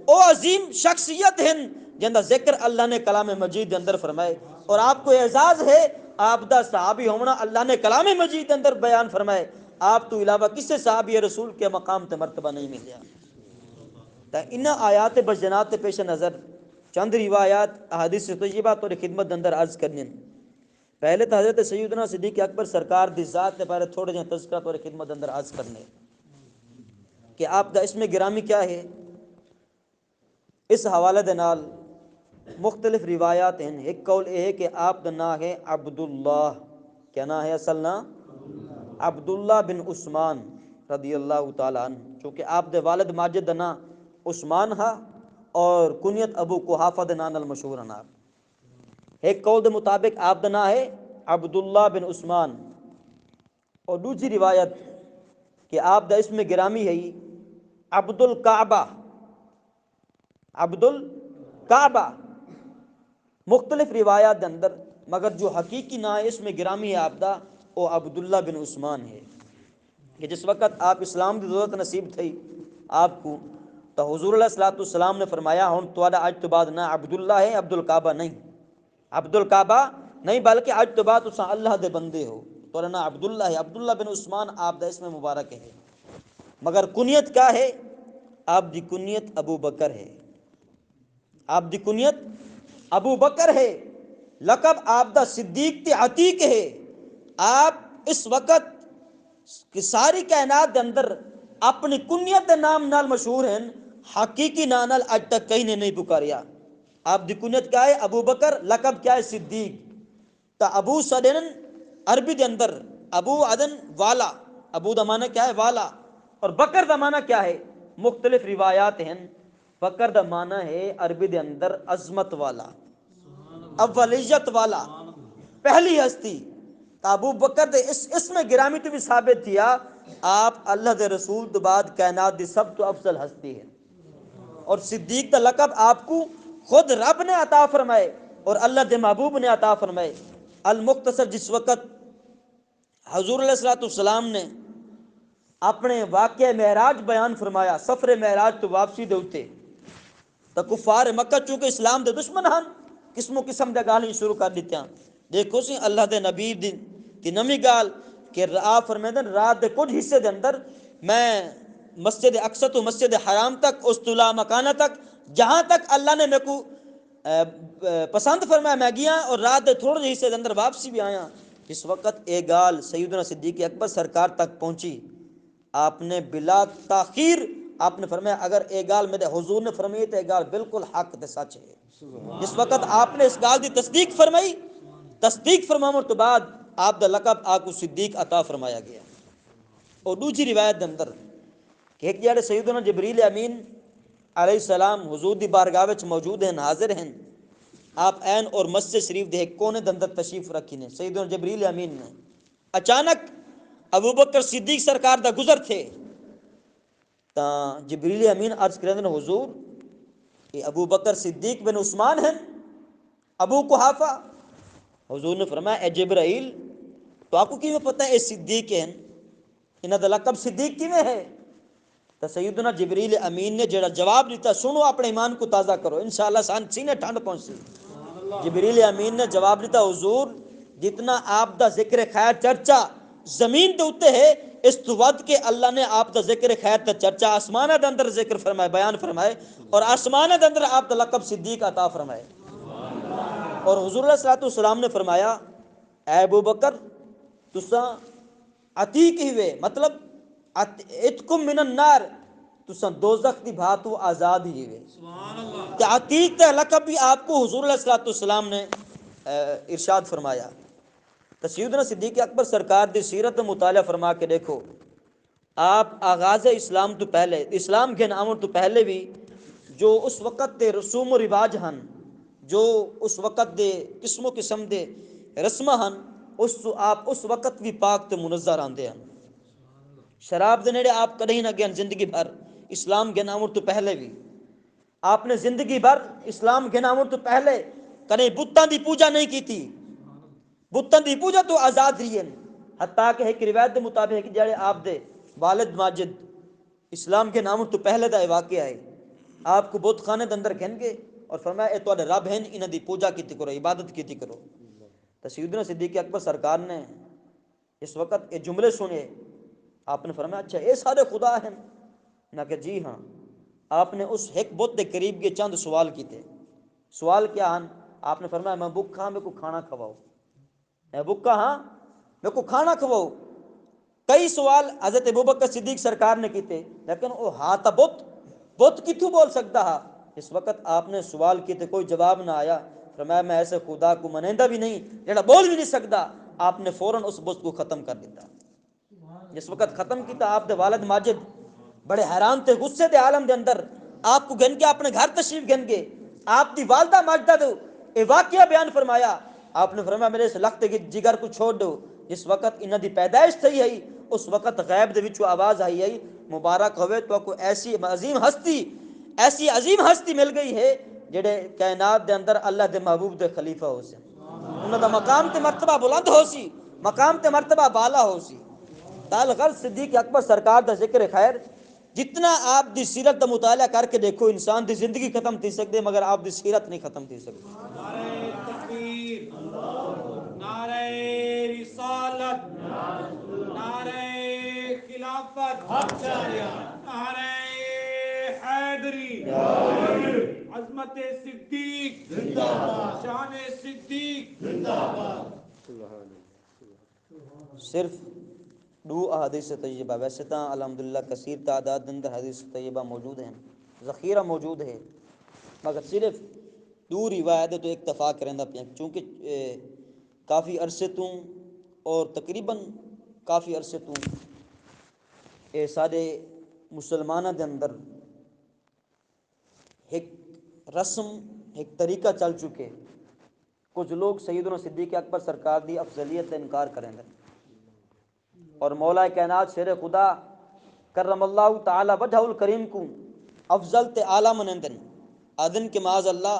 او عظیم شخصیت ہیں جن دا ذکر اللہ نے کلام مجید دے اندر فرمائے، اور آپ کو اعزاز ہے آپ دا صحابی ہونا اللہ نے کلام مجید دے اندر بیان فرمائے، آپ تو علاوہ کسی صحابی رسول کے مقام تے مرتبہ نہیں ملیا۔ تا ان آیات بجنات پیش نظر چند روایات احادیث طیبہ تو خدمت اندر عرض کرنے، پہلے تو حضرت سیدنا صدیق اکبر سرکار دی ذات کے بارے تھوڑے جہاں تذکرہ تو خدمت اندر عرض کرنے کہ آپ دا اسم گرامی کیا ہے۔ اس حوالے دے نال مختلف روایات ہیں، ایک قول یہ ہے کہ آپ دا نام ہے عبداللہ، کیا نام ہے اصل نام؟ عبداللہ بن عثمان رضی اللہ تعالیٰ عنہ، چونکہ آپ دے والد ماجد دا نام عثمان ہا اور کنیت ابو قحافہ دے نام المشہور ہیں۔ آپ ایک قول دے مطابق آپ دا نام ہے عبداللہ بن عثمان، اور دوسری روایت کہ آپ دا اسم گرامی ہے عبد الکعبہ، عبد الکعبہ، مختلف روایات دے اندر، مگر جو حقیقی نام ہے اسم گرامی ہے آپ دا وہ عبداللہ بن عثمان ہے، کہ جس وقت آپ اسلام دی ضرورت نصیب تھی آپ کو تو حضور علیہ الصلوۃ والسلام نے فرمایا ہن تہاڈا اج تو بعد نہ عبداللہ ہے، عبد الکعبہ نہیں، عبد الکعبہ نہیں بلکہ اج تو بعد تساں اللہ دے بندے ہو، تہاڈا نام عبداللہ ہے، عبداللہ بن عثمان آپ دا اسم مبارک ہے، مگر کنیت کیا ہے؟ آپ دی کنیت ابو بکر ہے، آپ دی کنیت ابو بکر ہے، لقب آپ دا صدیق تے عتیق ہے۔ آپ اس وقت کہ ساری کائنات دے اندر اپنی کنیت دے نام نال مشہور ہیں، حقیقی نام نال اج تک کہیں نے نہیں پکاریا۔ آپ دی کنیت کیا ہے؟ ابو بکر، لقب کیا ہے؟ صدیق۔ تا ابو سدن عربی دے اندر ابو عدن والا، ابو دا معنی کیا ہے؟ والا، اور بکر دا معنی کیا ہے؟ مختلف روایات ہیں، بکر دا معنی ہے عربی دے اندر عظمت والا، اولیت والا، پہلی ہستی۔ ابو بکر دے اس اسم گرامی تو بھی ثابت تھیا آپ اللہ دے رسول تو بعد کائنات دی سب تو افضل ہستی ہے، اور صدیق دا لقب آپ کو خود رب نے عطا فرمائے اور اللہ دے محبوب نے عطا فرمائے۔ المختصر جس وقت حضور علیہ الصلوۃ والسلام نے اپنے واقعہ معراج بیان فرمایا، سفر معراج تو واپسی دے اتے تو کفار مکہ چونکہ اسلام دے دشمن ہن قسم و قسم دے گالی شروع کر دیتے ہیں۔ دیکھو سی اللہ دے نبی دی نمی گال کہ آپ فرمیدن رات دے کچھ حصے دے اندر میں مسجد اقصی تو مسجد حرام تک استلا مکانہ تک جہاں تک اللہ نے میرے کو پسند فرمایا میں گیا، اور رات دے تھوڑے جے حصے دے اندر واپسی بھی آیا۔ اس وقت ایک گال سیدنا صدیق اکبر سرکار تک پہنچی، آپ نے بلا تاخیر آپ نے فرمایا اگر ایک گال میرے حضور نے فرمائی تو ایک گال بالکل حق تے سچ ہے۔ جس وقت آپ نے اس گال دی تصدیق فرمائی، تصدیق فرمانے تو بعد آپ دا لقب آپ کو صدیق عطا فرمایا گیا۔ اور دوسری روایت دے اندر کہ ایک جڑے سیدنا جبریل امین علیہ السلام حضور دی بارگاہ وچ موجود ہیں، حاضر ہیں. آپ عین اور مسجد شریف دے کونے دے اندر تشریف رکھی نے. سیدنا جبریل امین نے اچانک ابو بکر صدیق سرکار دا گزر تھے تا جبریل امین عرض کریں نے حضور یہ ابو بکر صدیق بن عثمان ہیں ابو قحافہ. حضور نے فرمایا اے جبرائیل تو آپ کو کیوں پتہ ہے یہ صدیق ہیں، انہاں دا لقب صدیق کیویں ہے؟ تو سیدنا جبریل امین نے جڑا جواب دیتا سنو اپنے ایمان کو تازہ کرو انشاءاللہ سان سینے ٹھنڈ پہنچی. جبریل امین نے جواب دیتا حضور جتنا آپ دا ذکر خیر چرچا زمین دے اوتے ہے اس تو ود کے اللہ نے آپ دا ذکر خیر تے چرچا آسمان دے اندر ذکر فرمائے بیان فرمائے اور آسمان دے اندر آپ دا لقب صدیق عطا فرمائے. اور حضور علیہ الصلوۃ والسلام نے فرمایا اے ابو بکر تساں عتیق ہوئے مطلب اتکم من النار تساں دوزخ دی بھاتو آزاد ہی ہوئے. تے عتیق تے لقب بھی آپ کو حضور علیہ الصلوۃ والسلام نے ارشاد فرمایا. تو سیدنا صدیق اکبر سرکار دی سیرت مطالعہ فرما کے دیکھو آپ آغاز اسلام تو پہلے اسلام کے نام تو پہلے بھی جو اس وقت دے رسوم و رواج ہن جو اس وقت دے قسم و قسم دے رسمہ ہن اس تو آپ اس وقت بھی پاک تے منزہ راندے ہیں. شراب دے نیڑے آپ کدیں نہ گئے زندگی بھر اسلام کے نام تو پہلے بھی آپ نے زندگی بھر اسلام کے نام تو پہلے کدیں بتاں دی پوجا نہیں کی تھی. بتاں دی پوجا تو آزاد رہی ہیں حتیٰ کہ ایک روایت دے مطابق جڑے آپ دے والد ماجد اسلام کے نام تو پہلے دا واقعہ ہے آپ کو بت خانے دے اندر گھن گے اور فرمایا اے تواڈے رب ہیں انہاں دی پوجا کیتی کرو عبادت کیتی کرو. تو سیدنا صدیق اکبر سرکار نے اس وقت یہ جملے سنے آپ نے فرمایا اچھا یہ سارے خدا ہیں نہ کہ جی ہاں. آپ نے اس ایک بت کے قریب کے چند سوال کیتے. سوال کیا ہیں؟ آپ نے فرمایا میں بھوکا ہاں میرے کو کھانا کھواؤ. میں بھوکا ہاں میرے کو کھانا کھواؤ. کئی سوال حضرت ابوبکر صدیق سرکار نے کیتے لیکن وہ ہاں تا بت کتوں بول سکتا ہے. اس وقت آپ نے سوال کیتے کوئی جواب نہ آیا فرمایا میں ایسے خدا کو منیندہ بھی نہیں جڑا بول بھی نہیں سکتا. آپ نے فوراً اس بت کو ختم کر دیتا. جس وقت ختم کیتا آپ دے والد ماجد بڑے حیران تھے غصے دے عالم دے اندر آپ کو گن کے اپنے گھر تشریف گن کے آپ دی والدہ ماجدہ دو اے واقعہ بیان فرمایا. آپ نے فرمایا میرے اس لخت کے جگر کو چھوڑ دو. جس وقت انہاں دی پیدائش تھی ہے اس وقت غیب دے وچوں آواز آئی ہے مبارک ہوئے تو کو ایسی عظیم ہستی مل گئی ہے جڑے کائنات دے اندر اللہ دے محبوب دے خلیفہ ہو سی. انہاں دا مقام تے مرتبہ بلند ہو سی مقام تے مرتبہ بالا ہو سی. تال غرض صدیق اکبر سرکار دا ذکر خیر جتنا آپ دی سیرت دا مطالعہ کر کے دیکھو انسان دی زندگی ختم تھی سکتے مگر آپ دی سیرت نہیں ختم تھی سکتی. نعرہ تکبیر نعرہ رسالت نعرہ خلافت نعرہ حیدری عظمت صدیق شان صدیق. صرف دو احادیث طیبہ ویسے تو الحمدللہ کثیر تعداد اندر حدیث طیبہ موجود ہیں ذخیرہ موجود ہے مگر صرف دو روایتیں تو اکتفا کریں پہ چونکہ کافی عرصے تو اور تقریباً کافی عرصے تو یہ سارے مسلمانوں دے اندر ایک رسم ایک طریقہ چل چکے. کچھ لوگ سیدنا صدیق اکبر سرکار دی افضلیت کا انکار کریں گے اور مولا کائنات شیر خدا کرم اللہ تعالی وجہ الکریم کو افضل تے اعلیٰ منندن آدن کے معاذ اللہ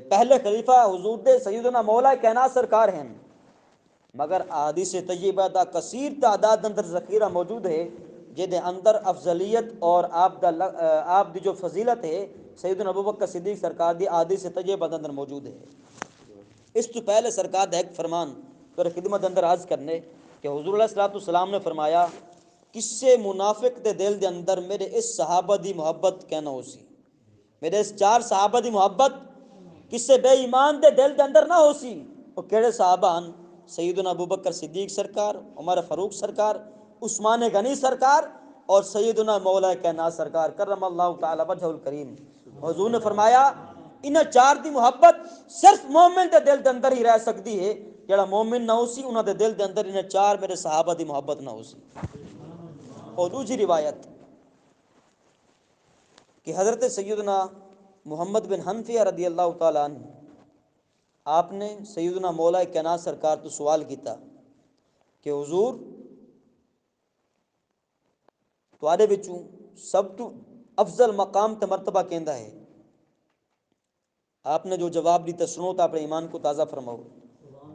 پہلے خلیفہ حضور دے سیدنا مولا کائنات سرکار ہیں مگر احادیث طیبہ دا کثیر تعداد اندر ذخیرہ موجود ہے جہدے اندر افضلیت اور آپ دی جو فضیلت ہے سیدنا ابوبکر صدیق سرکار دی احادیث طیبہ اندر موجود ہے. اس تو پہلے سرکار دا ایک فرمان پر خدمت اندر عرض کرنے کہ حضور علیہ الصلوۃ والسلام نے فرمایا کسے منافق دے دل دے اندر میرے اس صحابہ دی محبت کہنا ہو سی میرے اس چار صحابہ دی محبت کسے بے ایمان دے دل دے اندر نہ ہو سی. وہ کیڑے صحابہ ہیں؟ سیدنا ابوبکر صدیق سرکار عمر فاروق سرکار عثمان غنی سرکار اور سیدنا مولا کائنات سرکار کرم اللہ تعالی وجہ الکریم. حضور نے فرمایا انہاں چار دی محبت صرف مومن دے دل دے اندر ہی رہ سکتی ہے جڑا مومن نہ ہو سی انہاں دے دل دے اندر انہاں چار میرے صحابہ دی محبت نہ ہو سی. اور دوسری روایت کہ حضرت سیدنا محمد بن حنفیہ رضی اللہ تعالیٰ عنہ آپ نے سیدنا مولا کائنات سرکار تو سوال کیتا کہ حضور تواڈے وچوں سب تو افضل مقام تے مرتبہ کیندا ہے؟ آپ نے جو جواب دیتا سنو تو اپنے ایمان کو تازہ فرماؤ۔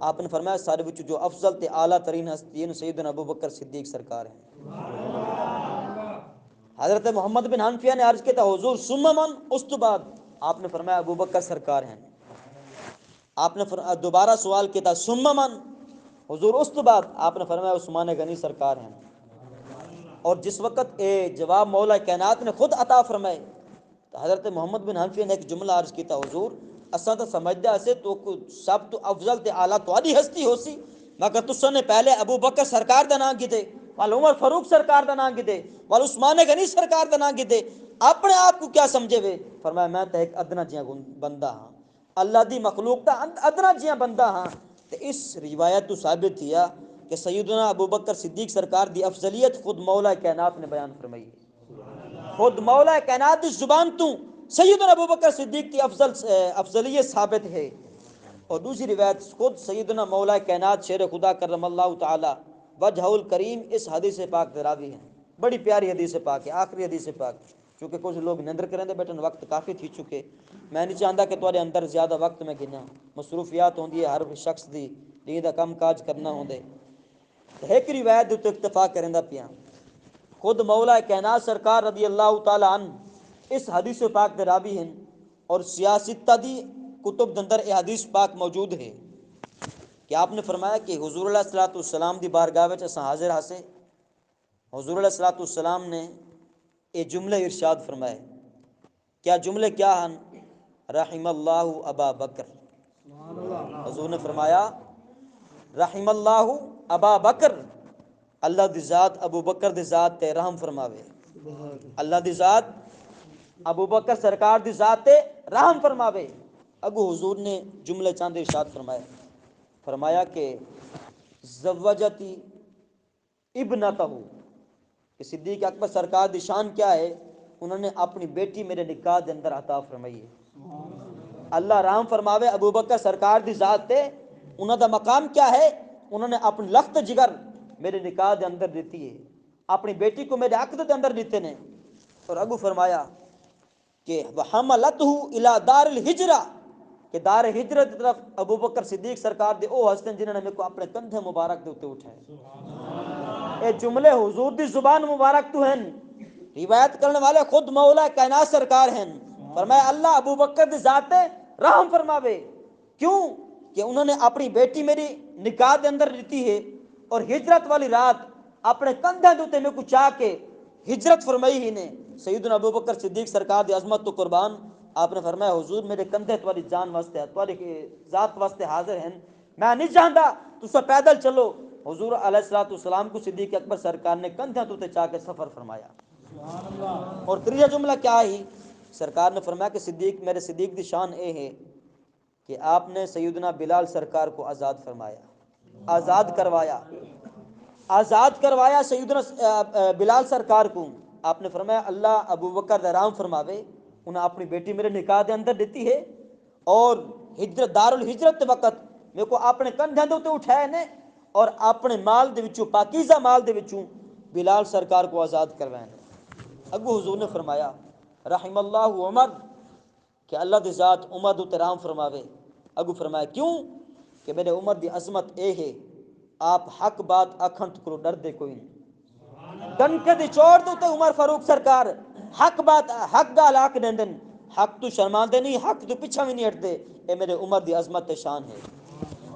آپ نے فرمایا سارے وچوں جو افضل تے اعلیٰ ترین ہستی ہیں سیدنا ابو بکر صدیق سرکار ہیں۔ حضرت محمد بن حنفیہ نے عرض کیا تھا حضور ثم من، اس تو بعد؟ آپ نے فرمایا ابو بکر سرکار ہیں۔ آپ نے دوبارہ سوال کیا تھا ثم من، حضور اس تو بعد؟ آپ نے فرمایا عثمان غنی سرکار ہیں۔ اور جس وقت جواب مولا کائنات نے خود عطا فرمائے تو حضرت محمد بن حنفیہ نے ایک جملہ عرض کیا تھا حضور اساں تو سمجھدا سے تو سب تو افضل تے اعلیٰ تواڈی ہستی ہو سی، مگر تساں نے پہلے ابو بکر سرکار دا نام کیتے، وال عمر فاروق سرکار دا نام کیتے، وال عثمان غنی سرکار دا نام کیتے، اپنے آپ کو کیا سمجھے وے؟ فرمایا میں تو ایک ادنا جیاں بندہ ہاں، اللہ دی مخلوق دا ادنا جیاں بندہ ہاں۔ تو اس روایت تو ثابت تھیا کہ سیدنا ابو بکر صدیق سرکار دی افضلیت خود مولا کائنات نے بیان فرمائی ہے، خود مولا کائنات دی زبان تو سیدنا ابو بکر صدیق کی افضلیت ثابت ہے۔ اور دوسری روایت خود سیدنا مولا کائنات شیر خدا کرم اللہ تعالی وجہ الکریم اس حدیث پاک دراوی ہیں، بڑی پیاری حدیث پاک ہے، آخری حدیث پاک، چونکہ کچھ لوگ نندر کریں دے بیٹھن وقت کافی تھی چکے، میں نہیں چاہتا کہ تواڈے اندر زیادہ وقت میں گنا، مصروفیات ہوندی ہے ہر شخص دی، دین دا کم کاج کرنا ہوندے۔ ایک روایت تے اکتفا کریندا پیاں، خود مولا کائنات سرکار رضی اللہ تعالی عنہ اس حدیث پاک دے راوی ہیں، اور سیاستہ دی کتب دندر اے حدیث پاک موجود ہے کہ آپ نے فرمایا کہ حضور علیہ الصلوۃ والسلام دی بارگاہ وچ اساں حاضر ہاسے، حضور علیہ الصلوۃ والسلام نے یہ جملے ارشاد فرمائے، کیا جملے کیا ہیں؟ رحم اللہ ابا بکر، حضور نے فرمایا رحم اللہ ابا بکر، اللہ دی ذات ابو بکر دی ذات تے رحم فرماوے، اللہ دی ذات ابو بکر سرکار دی ذات تے رحم فرماوے۔ اگو حضور نے جملے چاند ارشاد فرمایا، فرمایا کہ زوجتی ابنتہ، کہ صدیق اکبر سرکار دی شان کیا ہے؟ انہوں نے اپنی بیٹی میرے نکاح دے اندر عطا فرمائی ہے۔ اللہ رحم فرماوے ابو بکر سرکار دی ذات تے انہوں دا مقام کیا ہے؟ انہوں نے اپنی لخت جگر میرے نکاح دے اندر دیتی ہے، اپنی بیٹی کو میرے عقد دے اندر دیتے نے۔ اور اگو فرمایا کہ وحملتہ الی دار الہجرہ، کہ دار ہجرت طرف ابو بکر صدیق سرکار دے او ہستن جنہوں نے میرے کو اپنے کندھے مبارک دے اوتے اٹھائے۔ اے جملے حضور دی زبان مبارک تو ہیں، روایت کرنے والے خود مولا کائنات سرکار ہیں۔ فرمایا اللہ ابو بکر دی ذات رحم فرماوے، کیوں کہ انہوں نے اپنی بیٹی میری نکاح دے اندر دیتی ہے، اور ہجرت والی رات اپنے کندھے دے اوتے میرے کو چاہ کے ہجرت فرمائی ہی نے۔ سیدنا ابو بکر صدیق سرکار دی عظمت تو قربان، آپ نے فرمایا حضور میرے کندھے تواڈی جان واسطے تواڈی ذات واسطے حاضر ہیں، میں نہیں چاہتا تسا پیدل چلو۔ حضور علیہ الصلوۃ والسلام کو صدیق اکبر سرکار نے کندھے تو چاہ کے سفر فرمایا۔ اور تیسرا جملہ کیا ہی؟ سرکار نے فرمایا کہ صدیق میرے صدیق دی شان اے ہے کہ آپ نے سیدنا بلال سرکار کو آزاد فرمایا، آزاد کروایا، آزاد کروایا سیدنا بلال سرکار کو۔ آپ نے فرمایا اللہ ابو بکر رحم فرماوے، انہیں اپنی بیٹی میرے نکاح دے اندر دیتی ہے، اور ہجرت دار الہجرت وقت میرے کو اپنے کندھے دے اوتے اٹھائے نے، اور اپنے مال دے وچوں پاکیزہ مال دے وچوں بلال سرکار کو آزاد کروائے نے۔ اگو حضور نے فرمایا رحم اللہ عمر، کہ اللہ دی ذات عمر دے رحم فرماوے۔ اگو فرمایا کیوں کہ میرے عمر دی عظمت اے ہے آپ حق بات آکھن تو ڈر دے کوئی نہیں، ڈنکے دی چوڑ دے عمر فاروق سرکار حق بات حق گال آکھ دین، حق تو شرماندے نہیں، حق تو پیچھا بھی نہیں ہٹتے، اے میرے عمر دی عظمت تے شان ہے۔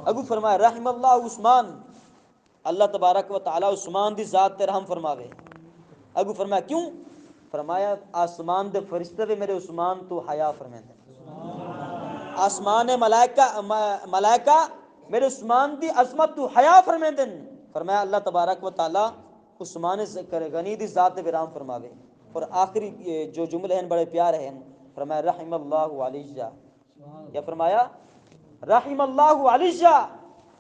اگو فرمایا رحم اللہ عثمان، اللہ تبارک و تعالی عثمان دی ذات تے رحم فرماوے۔ اگو فرمایا کیوں؟ فرمایا آسمان دے فرشتے بھی میرے عثمان تو حیا فرمیندے، آسمان ملائکہ میرے عثمان دی عظمت تو حیا فرمیندے۔ فرمایا اللہ تبارک و تعالی عثمان غنی دی ذات تے رحم فرماوے۔ اور آخری جو جملے ہیں بڑے پیارے ہیں، فرمایا رحم اللہ علیہ، یا فرمایا رحم اللہ علیہ،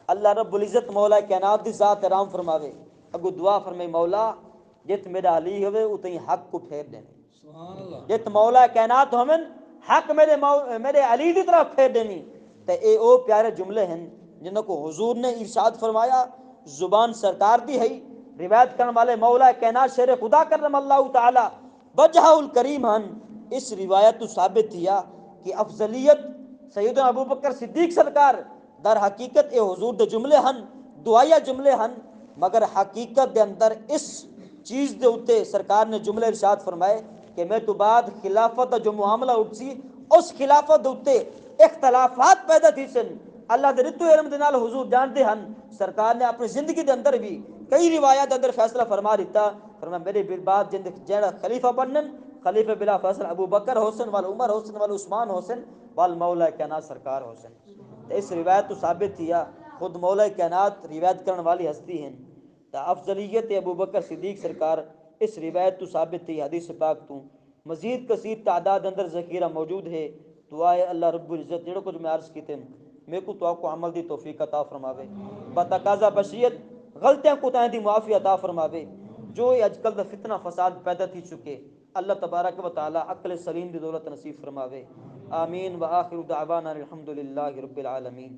اللہ رب العزت مولا کائنات دی ذات رحم فرماوے۔ اگو دعا فرمائی مولا جت میرا علی ہوئے اتنی حق کو پھیر دینے، جت مولا کائنات ہمن حق میرے علی دی طرف پھیر دینی تے اے او پیارے جملے ہیں جنہوں کو حضور نے ارشاد فرمایا زبان سرکار دی ہے روایت کرنے والے مولا کائنات شیر خدا کرم اللہ تعالی وجہ الکریم ہن اس روایت تو ثابت تھیا کہ افضلیت سیدنا ابو بکر صدیق سرکار در حقیقت اے حضور دے جملے ہن دعائیا جملے ہن مگر حقیقت دے اندر اس چیز دے اتے سرکار نے جملے ارشاد فرمائے کہ میں تو بعد خلافت دا جو معاملہ اٹھسی اس خلافت دے اتے اختلافات پیدا تھی سن اللہ دے رتو علم دے نال حضور جانتے ہن سرکار نے اپنی زندگی دے اندر بھی کئی روایات اندر فیصلہ فرما دیتا فرمایا میرے بعد جن جڑا خلیفہ بنن خلیفہ بلا فیصل ابو بکر حسن وال عمر حسن وال عثمان حسن وال مولا کائنات سرکار حسن تو اس روایت تو ثابت تھیا خود مولا کائنات روایت کرنے والی ہستی ہیں تا افضلیت ابو بکر صدیق سرکار اس روایت تو ثابت تھی حدیث پاک تو مزید کثیر تعداد اندر ذخیرہ موجود ہے دعائے اللہ رب العزت جڑو کچھ میں عرض کیتے میں کو تو آپ کو عمل دی توفیق عطا فرماوے بتقاضا بشیت غلطیاں کوتاہیں دی معافی عطا فرماوے جو اج کل دا فتنہ فساد پیدا تھی چکے اللہ تبارک و تعالی عقل سلیم دی دولت نصیب فرماوے آمین وآخر دعوانا الحمدللہ رب العالمین